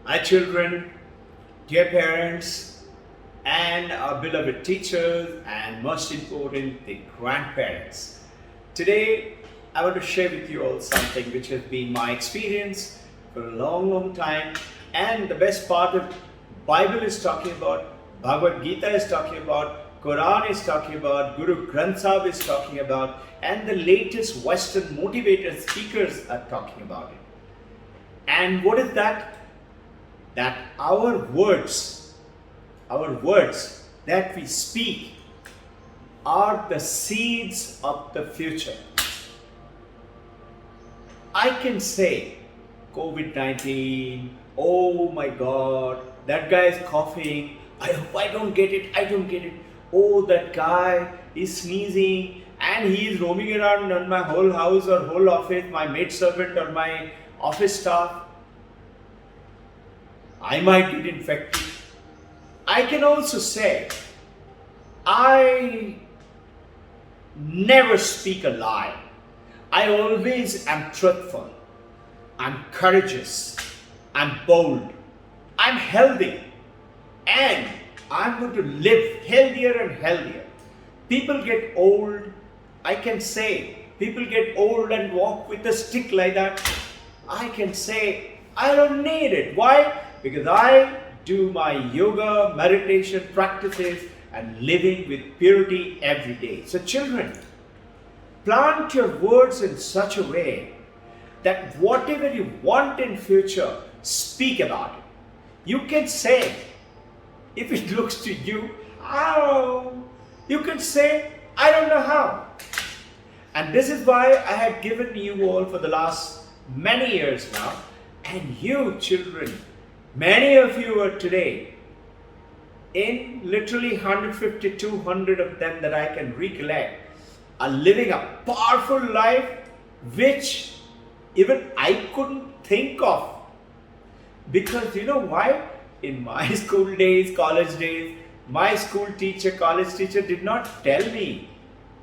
Our children, dear parents, and our beloved teachers, and most important, the grandparents. Today, I want to share with you all something which has been my experience for a long, long time. And the best part of Bible is talking about, Bhagavad Gita is talking about, Quran is talking about, Guru Granth Sahib is talking about, and the latest Western motivator speakers are talking about it. And what is that? That our words that we speak are the seeds of the future. I can say COVID-19, oh my God, that guy is coughing, I hope I don't get it. Oh, that guy is sneezing and he is roaming around on my whole house or whole office, my maidservant or my office staff. I might get infected. I can also say, I never speak a lie. I always am truthful. I'm courageous. I'm bold. I'm healthy. And I'm going to live healthier and healthier. People get old. I can say, people get old and walk with a stick like that. I can say, I don't need it. Why? Because I do my yoga, meditation practices and living with purity every day. So children, plant your words in such a way that whatever you want in future, speak about it. You can say, if it looks to you, how? You can say, I don't know how. And this is why I have given you all for the last many years now, and you children, many of you are today, in literally 150, 200 of them that I can recollect, are living a powerful life which even I couldn't think of. Because you know why? In my school days, college days, my school teacher, college teacher did not tell me,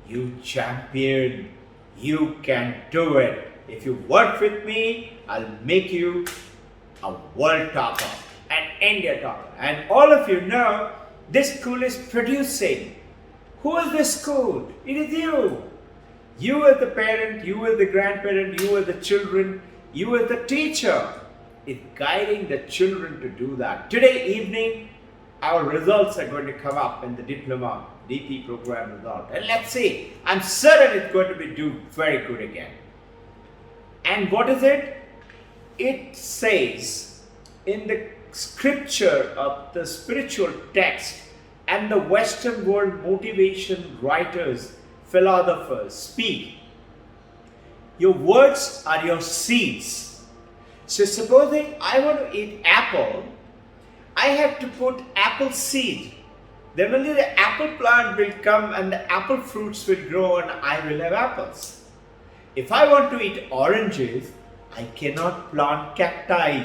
you champion, you can do it. If you work with me, I'll make you a world topper, an India topper. And all of you know, this school is producing. Who is this school? It is you. You as the parent, you as the grandparent, you as the children, you as the teacher is guiding the children to do that. Today evening, our results are going to come up in the diploma DP program result. And let's see, I'm certain it's going to do very good again. And what is it? It says in the scripture of the spiritual text and the Western world motivation writers, philosophers speak, your words are your seeds. So supposing I want to eat apple, I have to put apple seed. Then only the apple plant will come and the apple fruits will grow and I will have apples. If I want to eat oranges, I cannot plant cacti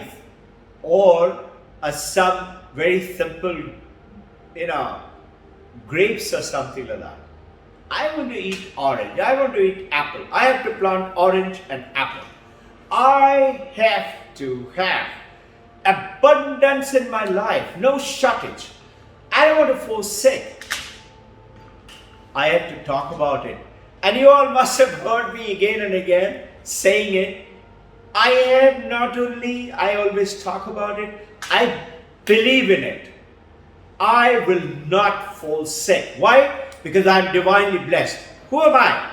or some very simple, grapes or something like that. I want to eat orange. I want to eat apple. I have to plant orange and apple. I have to have abundance in my life, no shortage. I don't want to forsake. I have to talk about it. And you all must have heard me again and again saying it. I always talk about it. I believe in it. I will not forsake. Why? Because I am divinely blessed. Who am I?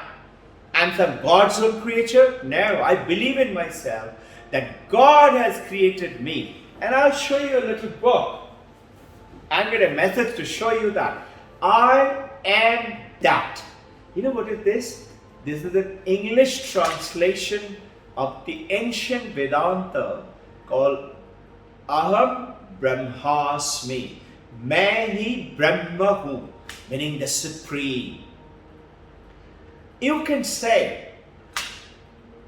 I'm some God's own creature? No, I believe in myself that God has created me. And I'll show you a little book. I've got a method to show you that. I am that. You know what is this? This is an English translation of the ancient Vedanta called Aham Brahmasmi. Main hi Brahma hu, meaning the Supreme. You can say,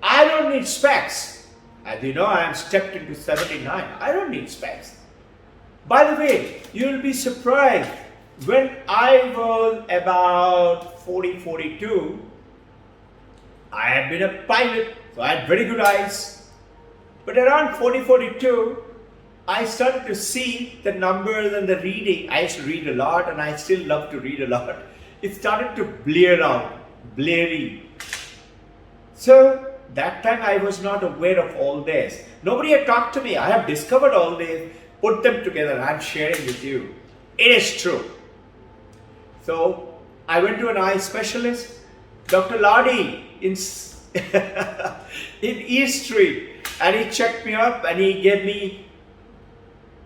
I don't need specs. As you know, I am stepped into 79. I don't need specs. By the way, you will be surprised. When I was about 40, 42, I had been a pilot, so I had very good eyes. But around 40, 42, I started to see the numbers and the reading. I used to read a lot and I still love to read a lot. It started to blur out, blurry. So that time I was not aware of all this. Nobody had talked to me. I have discovered all this, put them together. I'm sharing with you. It is true. So I went to an eye specialist, Dr. Ladi in in East Street, and he checked me up and he gave me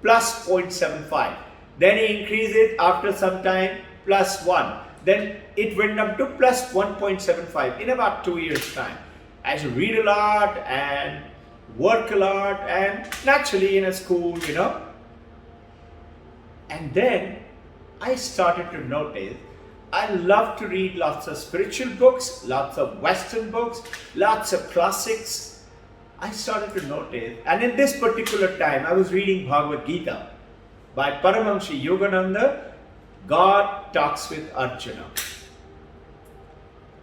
plus 0.75. Then he increased it after some time plus 1. Then it went up to plus 1.75 in about 2 years' time. I had to read a lot and work a lot, and naturally in a school, And then I started to notice I love to read lots of spiritual books, lots of Western books, lots of classics. I started to notice, and in this particular time, I was reading Bhagavad Gita by Paramahamsa Yogananda. God talks with Arjuna.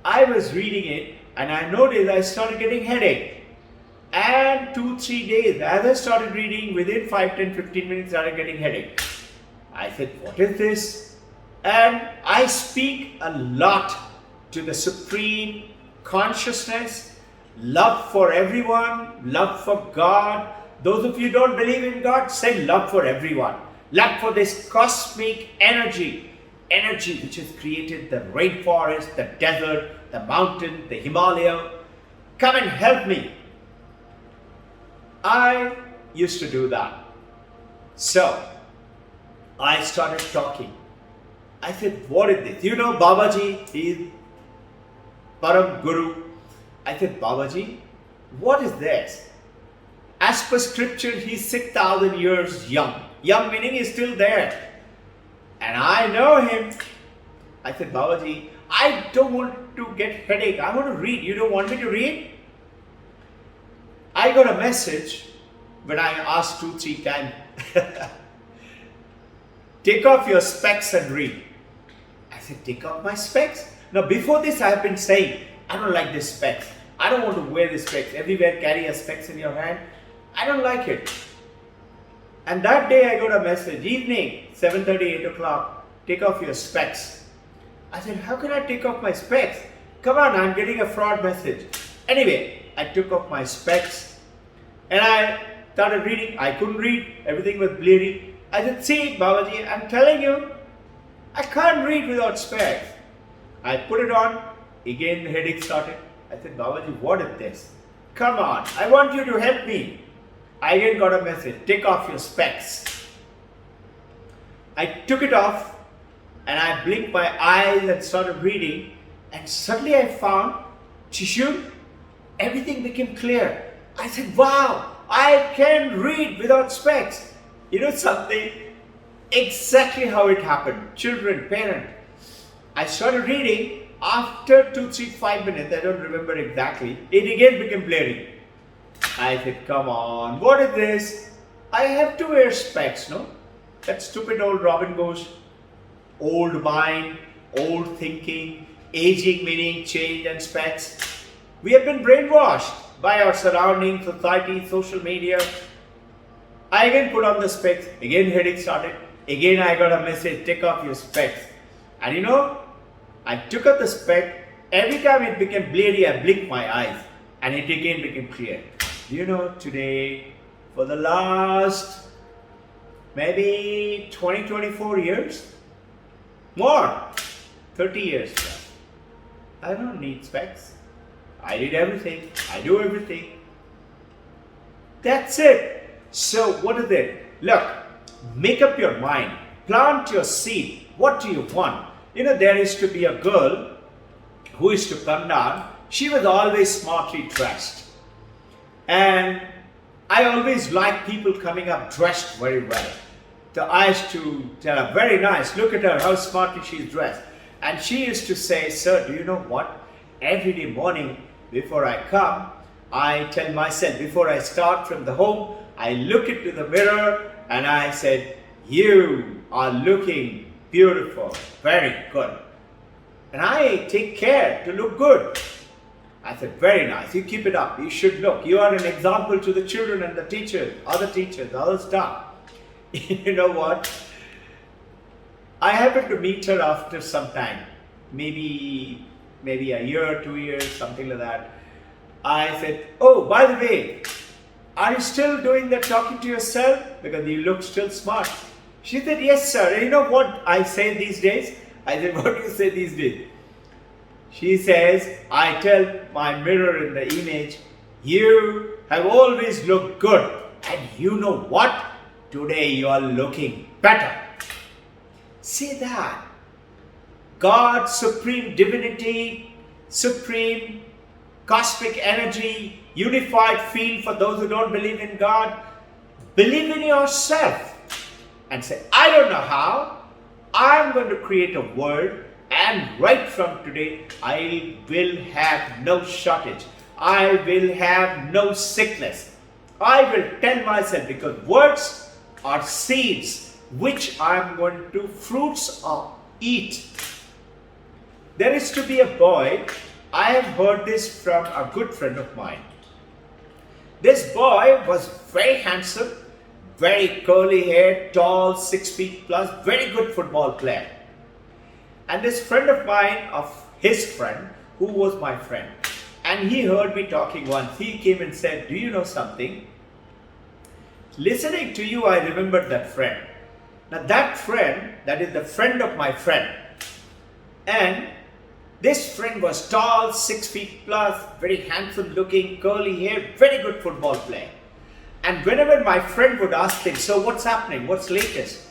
I was reading it, and I noticed I started getting headache. And 2-3 days, as I started reading, within 5, 10, 15 minutes, I started getting headache. I said, what is this? And I speak a lot to the Supreme Consciousness, love for everyone, love for God. Those of you who don't believe in God, say love for everyone. Love for this cosmic energy which has created the rainforest, the desert, the mountain, the Himalaya. Come and help me. I used to do that. So, I started talking. I said, what is this? Babaji, he is Param Guru. I said, Babaji, what is this? As per scripture, he's 6,000 years young. Young meaning he's still there. And I know him. I said, Babaji, I don't want to get headache. I want to read. You don't want me to read? I got a message when I asked 2-3 times. Take off your specs and read. I said, take off my specs? Now before this I have been saying, I don't like this specs. I don't want to wear the specs. Everywhere carry a specs in your hand. I don't like it. And that day I got a message, evening, 7:30, 8 o'clock, take off your specs. I said, how can I take off my specs? Come on, I'm getting a fraud message. Anyway, I took off my specs and I started reading. I couldn't read. Everything was blurry. I said, see, Babaji, I'm telling you, I can't read without specs. I put it on. Again, the headache started. I said, Babaji, what is this? Come on, I want you to help me. I again got a message, take off your specs. I took it off and I blinked my eyes and started reading, and suddenly I found, Chishu, everything became clear. I said, wow, I can read without specs. You know something? Exactly how it happened. Children, parents. I started reading. After 2, 3, 5 minutes, I don't remember exactly, it again became blurry. I said, come on, what is this? I have to wear specs, no? That stupid old Robin goes, old mind, old thinking, aging meaning change and specs. We have been brainwashed by our surroundings, society, social media. I again put on the specs, again headache started. Again I got a message, take off your specs. And I took up the spec. Every time it became blurry, I blinked my eyes and it again became clear. Today, for the last maybe 20, 24 years, more, 30 years now, I don't need specs. I read everything. I do everything. That's it. So what is it? Look, make up your mind. Plant your seed. What do you want? There is to be a girl who is to come down. She was always smartly dressed. And I always like people coming up dressed very well. So I used to tell her, very nice, look at her, how smartly she's dressed. And she used to say, sir, do you know what? Every day morning before I come, I tell myself, before I start from the home, I look into the mirror and I said, you are looking beautiful, very good. And I take care to look good. I said, very nice. You keep it up. You should look. You are an example to the children and the teachers, other staff. You know what? I happened to meet her after some time, maybe a year, 2 years, something like that. I said, oh, by the way, are you still doing that talking to yourself? Because you look still smart. She said, yes, sir. And you know what I say these days? I said, what do you say these days? She says, I tell my mirror in the image, you have always looked good. And you know what? Today you are looking better. See that? God, supreme divinity, supreme cosmic energy, unified field for those who don't believe in God. Believe in yourself and say, I don't know how. I'm going to create a world, and right from today, I will have no shortage. I will have no sickness. I will tell myself, because words are seeds which I am going to fruits or eat. There is to be a boy. I have heard this from a good friend of mine. This boy was very handsome, very curly hair, tall, 6 feet plus, very good football player. And this friend of mine, of his friend, who was my friend, and he heard me talking once. He came and said, do you know something? Listening to you, I remembered that friend. Now that friend, that is the friend of my friend. And this friend was tall, 6 feet plus, very handsome looking, curly hair, very good football player. And whenever my friend would ask him, so what's happening? What's latest?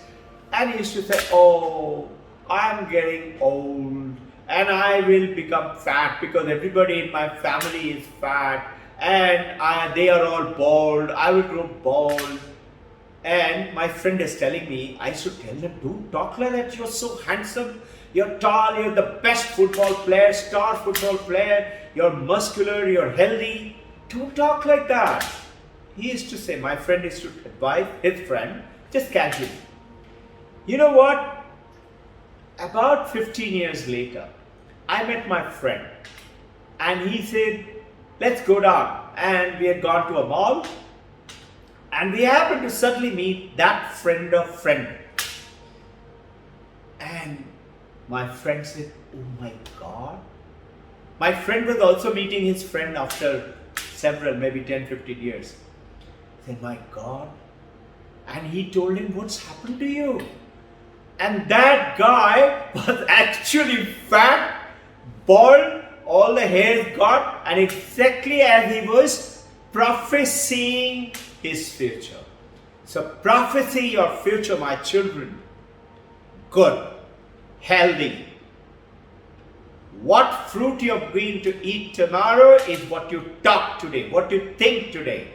And he used to say, oh, I'm getting old and I will become fat because everybody in my family is fat and they are all bald. I will grow bald. And my friend is telling me, I should tell him, don't talk like that. You're so handsome. You're tall. You're the best football player, star football player. You're muscular. You're healthy. Don't talk like that. He used to say, my friend used to advise his friend, just casually. You know what? About 15 years later, I met my friend and he said, let's go down. And we had gone to a mall and we happened to suddenly meet that friend of friend. And my friend said, oh my God. My friend was also meeting his friend after several, maybe 10, 15 years. I said, my God. And he told him, what's happened to you? And that guy was actually fat, bald, all the hair gone, and exactly as he was prophesying his future. So prophesy your future, my children. Good, healthy. What fruit you're going to eat tomorrow is what you talk today, what you think today.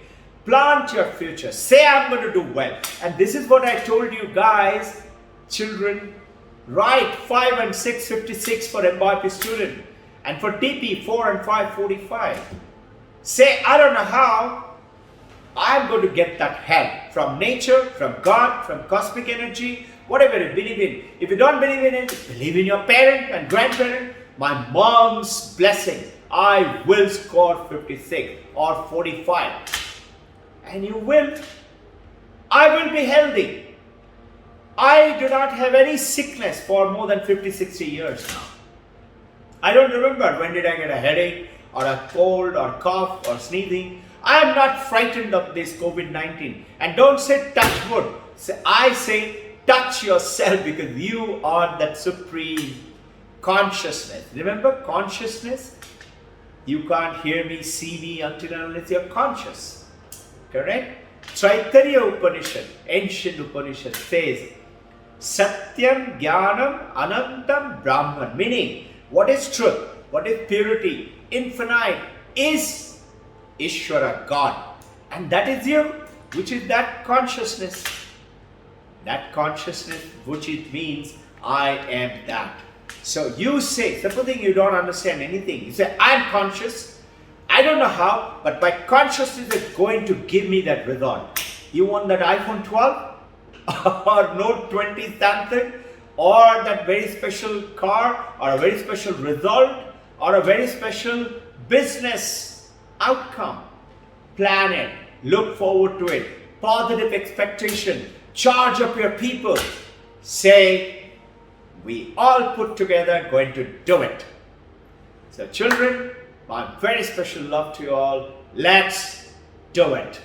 Plant your future. Say, I'm going to do well. And this is what I told you guys, children. Write 5 and 656 for MYP student. And for TP, 4 and 545. Say, I don't know how. I'm going to get that help from nature, from God, from cosmic energy, whatever you believe in. If you don't believe in it, believe in your parent and grandparent. My mom's blessing. I will score 56 or 45. And you will. I will be healthy. I do not have any sickness for more than 50, 60 years now. I don't remember when did I get a headache or a cold or cough or sneezing. I am not frightened of this COVID-19. And don't say touch wood. I say touch yourself because you are that supreme consciousness. Remember consciousness? You can't hear me, see me until and unless you're conscious. Correct? Taittiriya Upanishad, ancient Upanishad says, Satyam Jnanam Anantam Brahman. Meaning, what is truth? What is purity? Infinite is Ishvara, God. And that is you, which is that consciousness. That consciousness, which it means, I am that. So you say, supposing you don't understand anything, you say, I am conscious. I don't know how, but my consciousness is going to give me that result. You want that iPhone 12 or Note 20 Samsung or that very special car or a very special result or a very special business outcome. Plan it, look forward to it, positive expectation, charge up your people. Say, we all put together going to do it. So children, my very special love to you all. Let's do it.